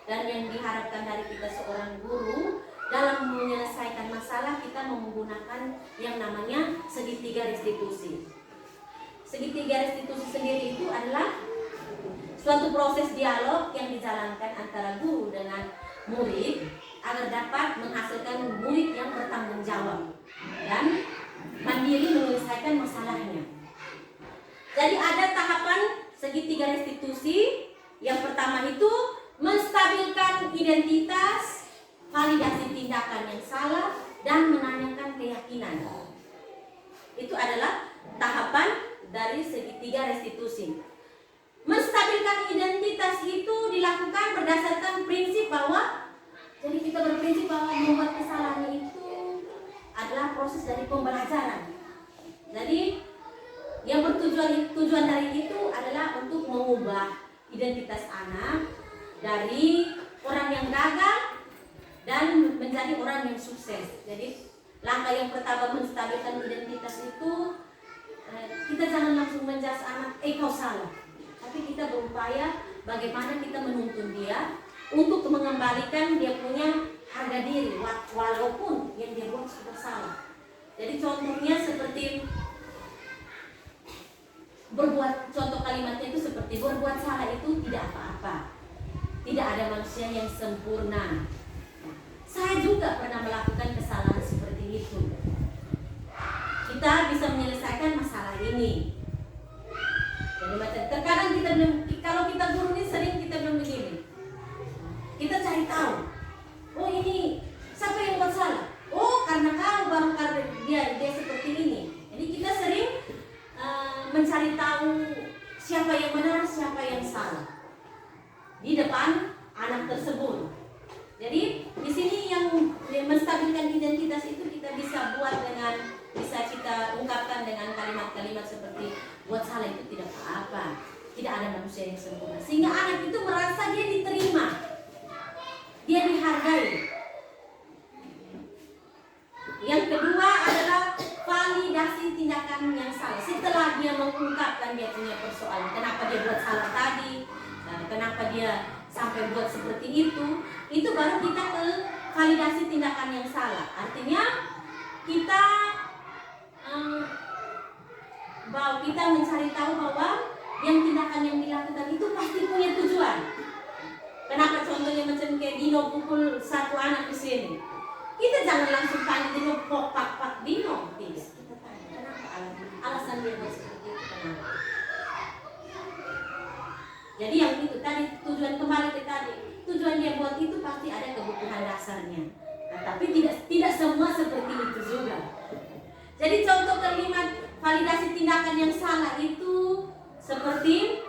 Dan yang diharapkan dari kita seorang guru dalam menyelesaikan masalah kita menggunakan yang namanya segitiga restitusi. Segitiga restitusi sendiri itu adalah suatu proses dialog yang dijalankan antara guru dengan murid agar dapat menghasilkan murid yang bertanggung jawab dan mandiri menyelesaikan masalahnya. Jadi ada tahapan segitiga restitusi. Yang pertama itu menstabilkan identitas, validasi tindakan yang salah, dan menanyakan keyakinan. Itu adalah tahapan dari segitiga restitusi. Menstabilkan identitas itu dilakukan berdasarkan prinsip bahwa, jadi kita berprinsip bahwa membuat kesalahan itu adalah proses dari pembelajaran. Jadi yang tujuan dari itu adalah untuk mengubah identitas anak dari orang yang gagal dan menjadi orang yang sukses. Jadi langkah yang pertama menstabilkan identitas itu kita jangan langsung menjudge anak, kau salah. Tapi kita berupaya bagaimana kita menuntun dia untuk mengembalikan dia punya harga diri walaupun yang dia buat sudah salah. Jadi contohnya seperti contoh kalimatnya itu seperti berbuat salah itu tidak apa-apa. Tidak ada manusia yang sempurna. Saya juga pernah melakukan kesalahan seperti itu. Kita bisa menyelesaikan masalah ini. Jadi macam terkadang kita belum, kalau kita guru ini sering kita belum begini. Kita cari tahu. Oh ini siapa yang buat salah? Oh karena kau baru karena dia seperti ini. Jadi kita sering mencari tahu siapa yang benar, siapa yang salah di depan anak tersebut. Jadi di sini yang menstabilkan identitas itu kita bisa buat bisa kita ungkapkan dengan kalimat-kalimat seperti buat salah itu tidak apa-apa, tidak ada manusia yang sempurna, sehingga anak itu merasa dia diterima, dia dihargai. Yang kedua adalah validasi tindakan yang salah. Setelah dia mengungkapkan dia punya persoalan, kenapa dia buat salah tadi, kenapa dia sampai buat seperti itu baru kita ke validasi tindakan yang salah. Artinya kita mencari tahu bahwa yang tindakan yang dilakukan itu pasti punya tujuan. Kenapa contohnya macam kayak Dino pukul satu anak di sini? Kita jangan langsung tanya Dino pak Dino, tidak. Kita tanya kenapa alasan dia buat seperti itu, kenapa? Jadi yang itu tadi tujuan kembali ke tadi, tujuan dia buat itu pasti ada kebutuhan dasarnya. Nah, tapi tidak semua seperti itu juga. Jadi contoh kalimat validasi tindakan yang salah itu seperti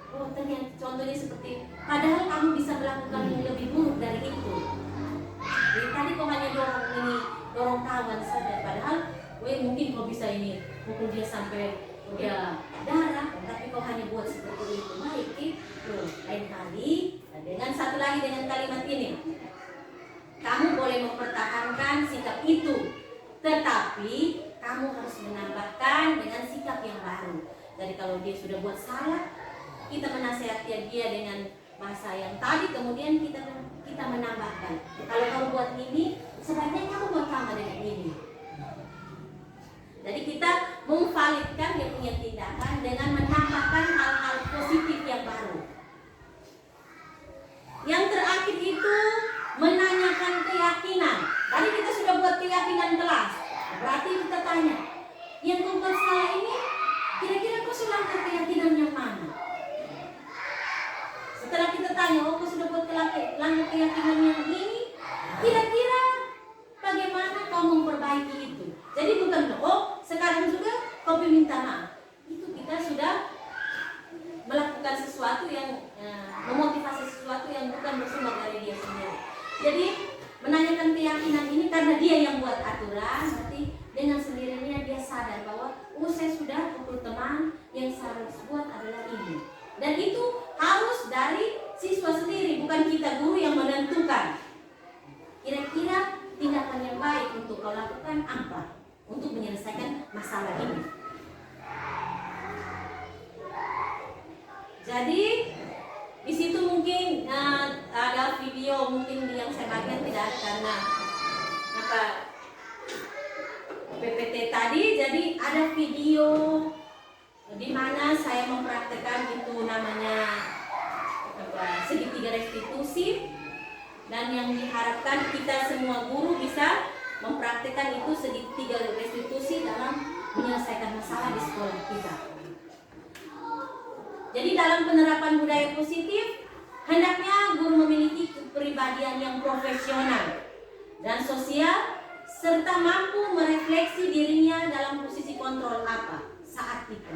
ternyata contohnya seperti padahal kamu bisa melakukan yang lebih buruk dari itu. pukul dia sampai dia darah, tapi kau hanya buat seperti itu, baik itu. Lain kali, dengan satu lagi dengan kalimat ini, kamu boleh mempertahankan sikap itu, tetapi kamu harus menambahkan dengan sikap yang baru. Jadi kalau dia sudah buat salah, kita menasihati dia dengan bahasa yang tadi, kemudian kita menambahkan. Kalau kamu buat ini, sebaiknya kamu buat tambah dengan ini. Jadi kita memvalidkan dia punya tindakan dengan menambahkan hal-hal positif yang baru. Yang terakhir itu menanyakan keyakinan. Tadi kita sudah buat keyakinan kelas. Berarti kita tanya, yang kau buat salah ini, kira-kira kau sudah buat keyakinan yang mana? Setelah kita tanya, oh kau sudah buat keyakinan yang ini, kira-kira bagaimana kau memperbaiki itu? Jadi bukan, oh sekarang juga kau minta maaf. Itu kita sudah melakukan sesuatu yang memotivasi sesuatu yang bukan bersumber dari dia sendiri. Jadi menanyakan keyakinan ini karena dia yang buat aturan, berarti dengan sendirinya dia sadar bahwa saya sudah pukul teman, yang saya harus buat adalah ini. Dan itu harus dari siswa sendiri, bukan kita guru yang menentukan. Kira-kira tindakan yang baik untuk kau lakukan apa untuk menyelesaikan masalah ini. Jadi di situ mungkin ada video mungkin yang saya bagian tidak karena PPT tadi. Jadi ada video di mana saya mempraktekkan itu namanya segitiga restitusi, dan yang diharapkan kita semua guru bisa mempraktekkan itu segitiga restitusi dalam menyelesaikan masalah di sekolah kita. Jadi dalam penerapan budaya positif, hendaknya guru memiliki kepribadian yang profesional dan sosial, serta mampu merefleksi dirinya dalam posisi kontrol apa saat itu.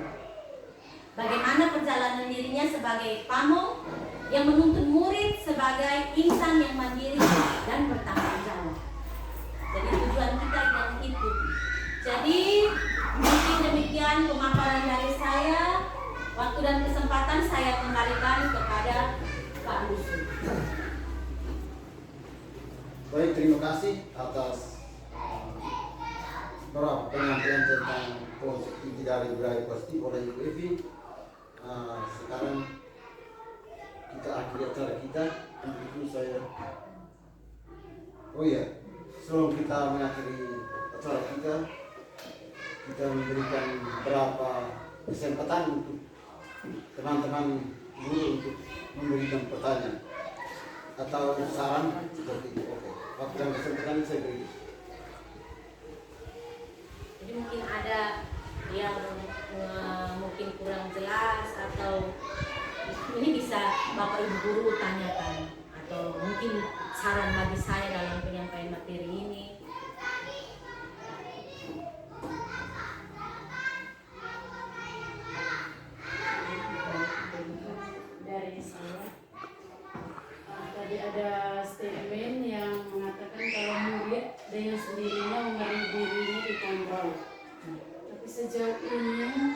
Bagaimana perjalanan dirinya sebagai pamong yang menuntun murid sebagai insan yang mandiri dan bertanggung jawab. Jadi tujuan kita yang itu. Jadi mungkin demikian pemaparan dari saya. Waktu dan kesempatan saya kembalikan kepada Pak Lusu. Baik, terima kasih atas beberapa penyampaian tentang konsep inti dari budaya positif oleh Ibu Evi. Sekarang kita akhiri acara kita. Itu saya. Oh iya, sebelum kita mengakhiri acara kita memberikan beberapa kesempatan untuk teman-teman guru untuk memberikan pertanyaan atau saran seperti itu. Oke, waktu dan kesempatan saya beri. Jadi mungkin ada yang mungkin kurang jelas, atau ini bisa Bapak Ibu guru tanyakan, atau mungkin saran bagi saya dalam penyampaian materi ini. Dari saya, tadi ada statement yang mengatakan kalau murid dengan sendirinya memberi dirinya dikontrol. Tapi sejauh ini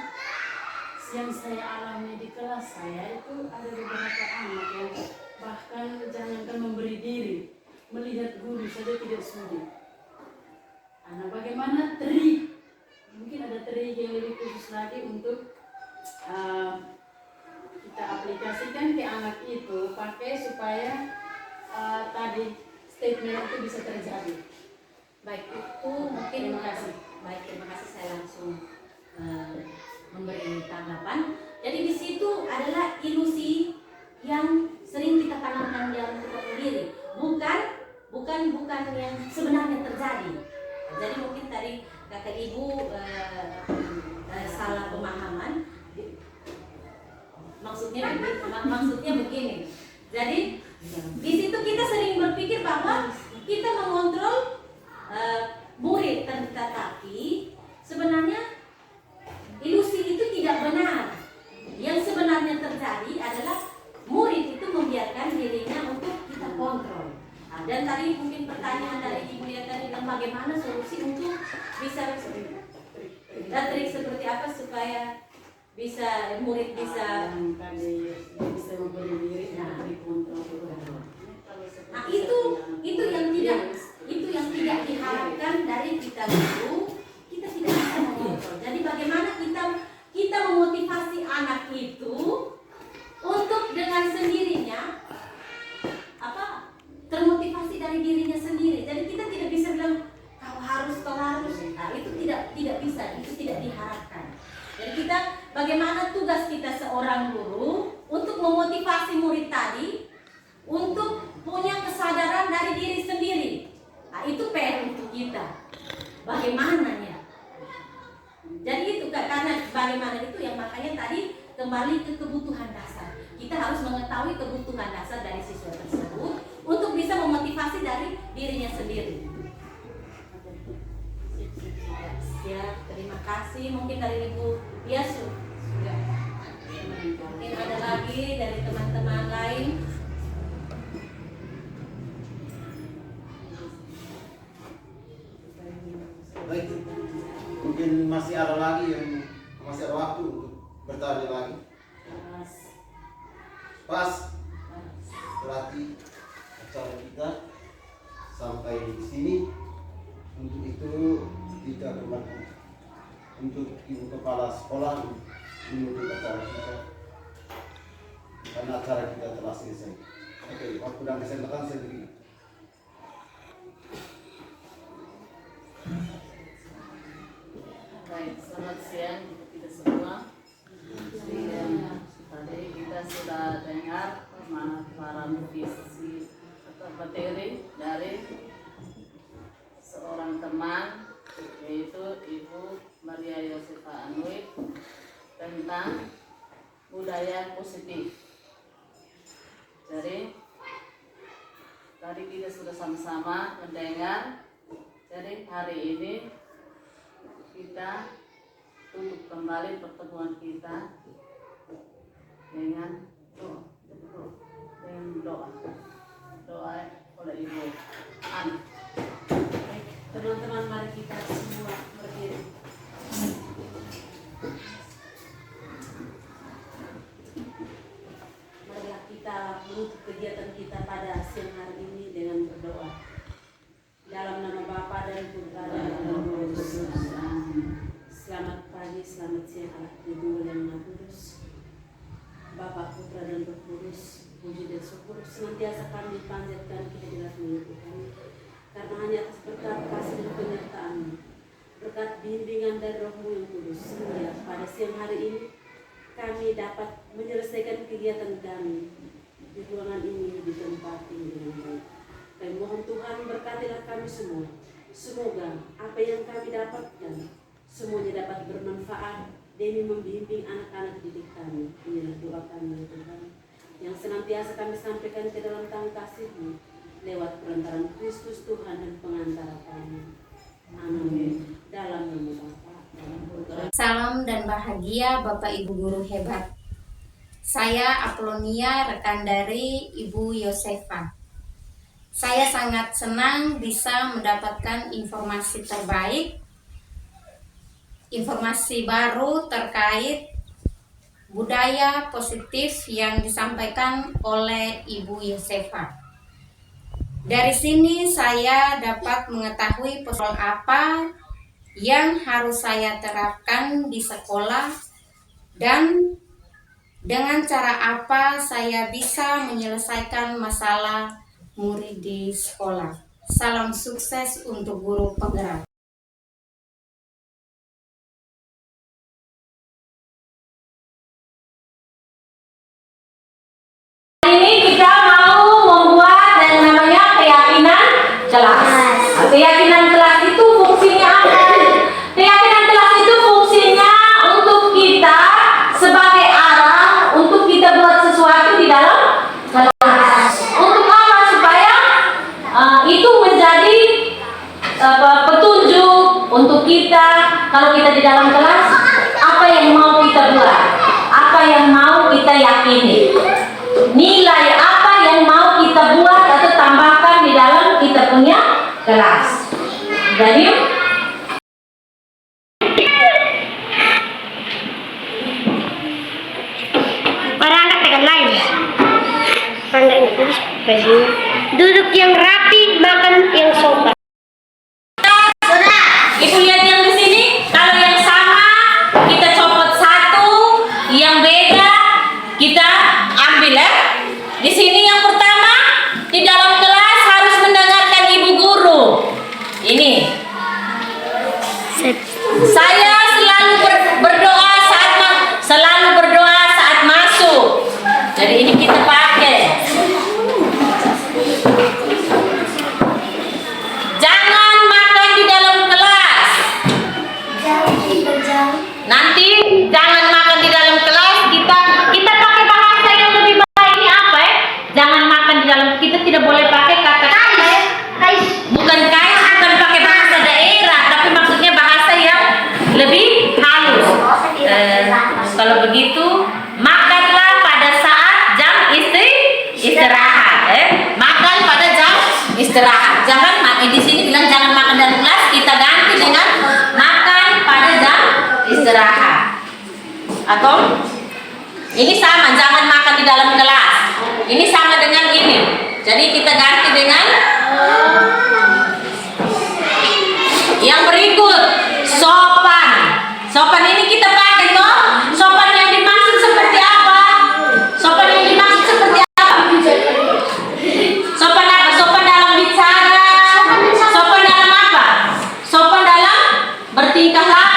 yang saya alami di kelas saya itu ada beberapa anak yang bahkan jangankan memberi diri, melihat guru saja tidak sudi. Nah, bagaimana trik? Mungkin ada trik yang lebih khusus lagi untuk kita aplikasikan ke anak itu, pakai supaya tadi statement itu bisa terjadi. Baik, itu mungkin Terima kasih. Baik, terima kasih. Saya langsung memberi tanggapan. Jadi di situ adalah ilusi yang sering kita tanamkan dalam kita sendiri, bukan yang sebenarnya terjadi. Jadi mungkin tadi kata Ibu salah pemahaman. Maksudnya begini. Jadi di situ kita sering berpikir bahwa kita mengontrol murid, tetapi sebenarnya ilusi itu tidak benar. Yang sebenarnya terjadi adalah murid itu membiarkan dirinya untuk kita kontrol. Dan tadi mungkin pertanyaan dari Ibu yang tadi, dan bagaimana solusi untuk bisa trik seperti murid bisa. yang tadi bisa memberi diri Nah. dan dikontrol. Nah itu yang tidak diharapkan dari kita guru. Kita tidak bisa mengontrol. Jadi bagaimana kita memotivasi anak itu untuk dengan sendirinya termotivasi dari dirinya sendiri. Jadi kita tidak bisa bilang kau harus. Nah, itu tidak bisa, itu tidak diharapkan. Jadi kita bagaimana tugas kita seorang guru untuk memotivasi murid tadi untuk punya kesadaran dari diri sendiri. Nah, itu PR untuk kita. Bagaimananya? Jadi itu karena bagaimana itu yang makanya tadi kembali ke kebutuhan dasar. Kita harus mengetahui kebutuhan dasar dari siswa tersebut untuk bisa memotivasi dari dirinya sendiri. Ya, terima kasih. Mungkin dari Ibu Yasu sudah. Mungkin ada lagi dari teman-teman lain. Baik, mungkin masih ada lagi yang masih ada waktu untuk bertanya lagi. Pas berarti acara kita sampai di sini. Untuk itu kita kembali untuk Ibu Kepala Sekolah menutup acara kita karena acara kita telah selesai. Oke, waktu dan kesempatan saya beri. Baik, selamat siang untuk kita semua. Tadi kita sudah dengar pemaparan visi atau materi dari seorang teman, yaitu Ibu Maria Yosefa Anuit, tentang budaya positif. Jadi tadi kita sudah sama-sama mendengar. Jadi hari ini kita tutup kembali pertemuan kita dengan doa oleh Ibu Ani. Teman-teman, mari kita semua berdiri. Marilah kita menutup kegiatan kita pada siang hari ini dengan berdoa. Dalam nama Bapa dan Putra dan Roh Kudus. Selamat pagi, selamat siang, anak Tuhan yang Maha Kudus. Bapa, Putra dan Roh Kudus, puji dan syukur senantiasa kami panjatkan kehadirat Tuhan. Karena hanya atas berkat kasih dan penyertaan-Mu, berkat bimbingan dari Roh-Mu yang kudus, sehingga pada siang hari ini kami dapat menyelesaikan kegiatan kami di ruangan ini di tempat ini dengan baik. Kami mohon Tuhan berkatilah kami semua. Semoga apa yang kami dapatkan semuanya dapat bermanfaat demi membimbing anak-anak didik kami. Inilah doa kami ya Tuhan, yang senantiasa kami sampaikan ke dalam tangan kasih-Mu lewat perantaraan Kristus Tuhan dan pengantara kami. Amin. Dalam nama Bapa dan Putra. Salam dan bahagia Bapak Ibu guru hebat. Saya Apolonia, rekan dari Ibu Yosefa. Saya sangat senang bisa mendapatkan informasi terbaik, informasi baru terkait budaya positif yang disampaikan oleh Ibu Yosefa. Dari sini saya dapat mengetahui persoalan apa yang harus saya terapkan di sekolah dan dengan cara apa saya bisa menyelesaikan masalah murid di sekolah. Salam sukses untuk guru penggerak. Ini kita mau membuat yang namanya keyakinan kelas. Keyakinan kelas itu fungsinya apa? Keyakinan kelas itu fungsinya untuk kita sebagai arah untuk kita buat sesuatu di dalam kelas. Untuk apa? Supaya itu menjadi petunjuk untuk kita kalau kita di dalam kelas, apa yang mau kita buat, apa yang mau kita yakini, nilai apa yang mau kita buat atau tambahkan di dalam kita punya kelas. Jadi Duduk yang rapi, makan yang sopan. Ibu lihat yang di sini, kalau yang sama kita copot satu, yang beda kita ambil ya. Di sini yang pertama, di dalam kelas harus mendengarkan ibu guru. Ini. Saya selalu berdoa saat masuk. Jadi ini kita pakai. Jangan makan di dalam kelas. Nanti jangan makan di dalam kelas. Kita pakai bahasa yang lebih baik. Ini apa ya? Jangan makan di dalam. Kita tidak boleh pakai kata-kata. Bukan pakai bahasa daerah, tapi maksudnya bahasa yang lebih halus. Kalau begitu, makanlah pada saat jam istirahat. Makan pada jam istirahat. Jangan di sini bilang jangan makan dalam kelas, kita ganti dengan makan pada jam istirahat. Atau ini sama, jangan makan di dalam kelas. Ini sama dengan ini. Jadi kita ganti dengan yang berikut, sopan. Sopan ini kita pakai toh. Sopan yang dimaksud seperti apa? Sopan yang dimaksud seperti apa? Sopan apa? Sopan dalam bicara. Sopan dalam apa? Sopan dalam bertingkah laku.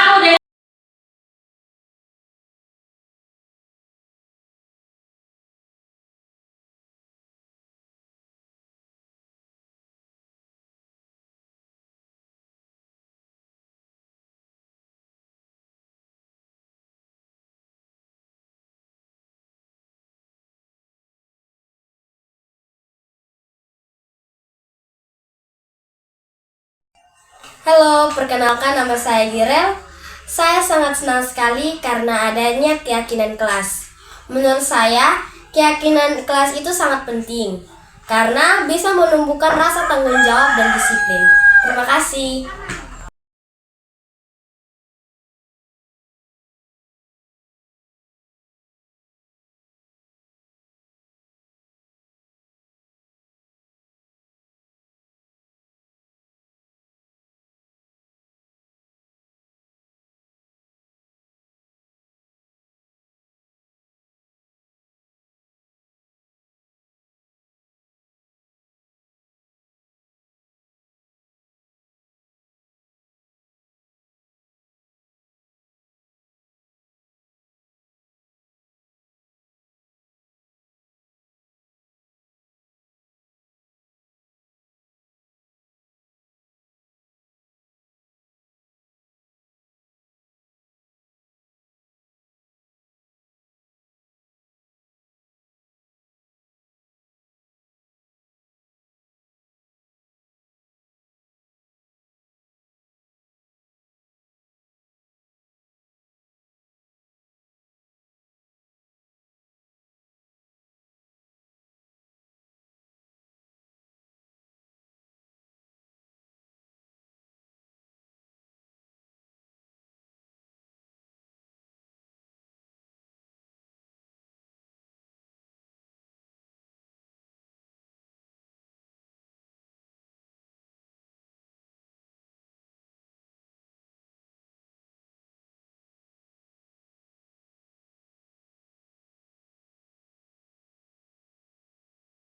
Halo, perkenalkan nama saya Girel. Saya sangat senang sekali karena adanya keyakinan kelas. Menurut saya, keyakinan kelas itu sangat penting karena bisa menumbuhkan rasa tanggung jawab dan disiplin. Terima kasih.